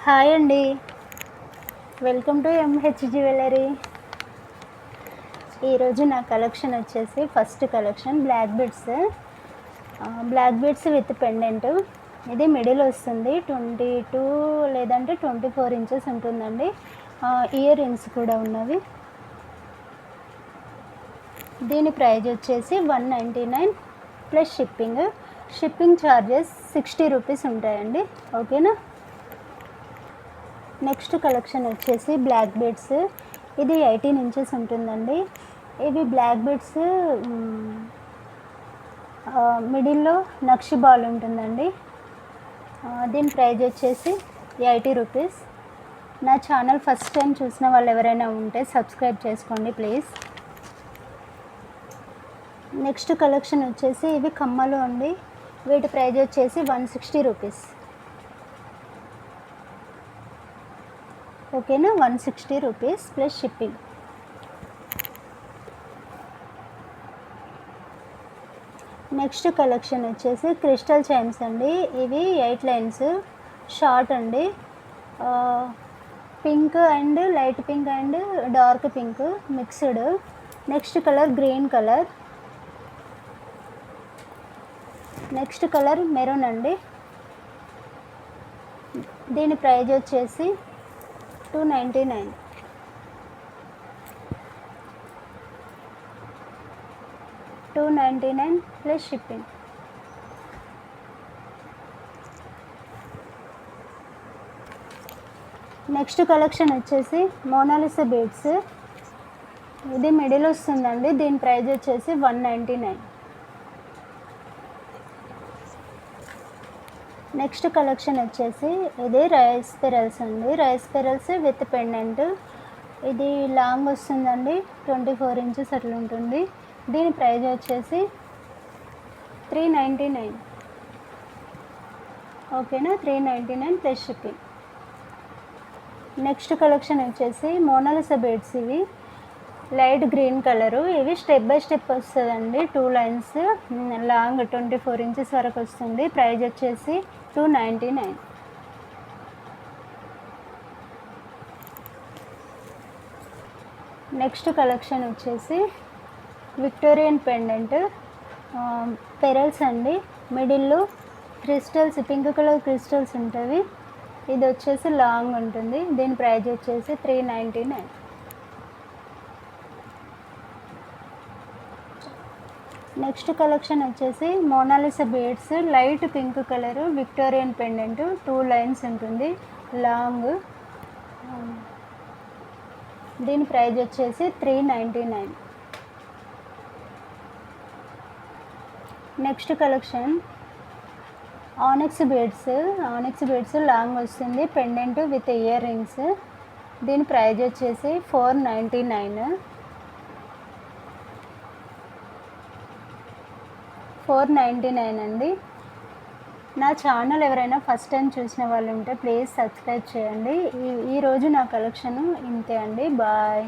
Hi అండి, welcome to MH jewellery. ఈరోజు నా కలెక్షన్ వచ్చేసి first collection black beads with pendant. ఇది మిడిల్ వస్తుంది, 22 లేదంటే 24 ఇంచెస్ ఉంటుందండి. ఇయర్ రింగ్స్ కూడా ఉన్నవి. దీని ప్రైజ్ వచ్చేసి 199 ప్లస్ షిప్పింగ్ ఛార్జెస్ 60 రూపీస్ ఉంటాయండి. ఓకేనా. నెక్స్ట్ కలెక్షన్ వచ్చేసి బ్లాక్ బీడ్స్. ఇది 18 ఇంచెస్ ఉంటుందండి. ఇవి బ్లాక్ బీడ్స్ మిడిల్లో నక్షి బాల్ ఉంటుందండి. దీని ప్రైజ్ వచ్చేసి 80 రూపీస్. నా ఛానల్ ఫస్ట్ టైం చూసిన వాళ్ళు ఎవరైనా ఉంటే సబ్స్క్రైబ్ చేసుకోండి ప్లీజ్. నెక్స్ట్ కలెక్షన్ వచ్చేసి ఇవి కమ్మలు అండి. వీటి ప్రైజ్ వచ్చేసి 160 రూపీస్. ఓకేనా, 160 rupees plus shipping. Next collection వచ్చేసి క్రిస్టల్ చైన్స్ అండి. ఇవి 8 లైన్స్ షార్ట్ అండి. Pink and light pink and dark pink mixed. Next colour green colour. Next colour maroon అండి. దీని ప్రైజ్ వచ్చేసి 299. $299 ప్లస్ షిప్పింగ్. నెక్స్ట్ కలెక్షన్ వచ్చేసి మోనాలిసా బీడ్స్. ఇది middle వస్తుందండి. దీని ప్రైజ్ వచ్చేసి 199. నెక్స్ట్ కలెక్షన్ వచ్చేసి ఇది రైస్ పెరల్స్ అండి. Rice pearls with pendant. ఇది లాంగ్ వస్తుందండి, 24 ఇంచెస్ అట్లా ఉంటుంది. దీని ప్రైజ్ వచ్చేసి 399. ఓకేనా, 399 ప్లస్ షిప్పింగ్. నెక్స్ట్ కలెక్షన్ వచ్చేసి మోనాలిసా బీడ్స్. ఇవి లైట్ గ్రీన్ కలరు. ఇవి స్టెప్ బై స్టెప్ వస్తుందండి. 2 లైన్స్ లాంగ్ 24 ఇంచెస్ వరకు వస్తుంది. ప్రైజ్ వచ్చేసి 299. నెక్స్ట్ కలెక్షన్ వచ్చేసి విక్టోరియన్ పెండెంట్ పెరల్స్ అండి. మిడిల్లో క్రిస్టల్స్, పింక్ కలర్ క్రిస్టల్స్ ఉంటుంది. ఇది వచ్చేసి లాంగ్ ఉంటుంది. దీని ప్రైజ్ వచ్చేసి 399. నెక్స్ట్ కలెక్షన్ వచ్చేసి Mona Lisa beads light pink colour Victorian pendant. 2 lines ఉంటుంది లాంగ్. దీని ప్రైజ్ వచ్చేసి 399. Next collection onyx beads long వస్తుంది, పెండెంట్ విత్ ఇయర్ రింగ్స్. దీని ప్రైజ్ వచ్చేసి 499. 499 అండి. నా ఛానల్ ఎవరైనా ఫస్ట్ టైం చూసిన వాళ్ళు ఉంటే ప్లీజ్ సబ్స్క్రైబ్ చేయండి. ఈరోజు నా కలెక్షను ఇంతే అండి. బాయ్.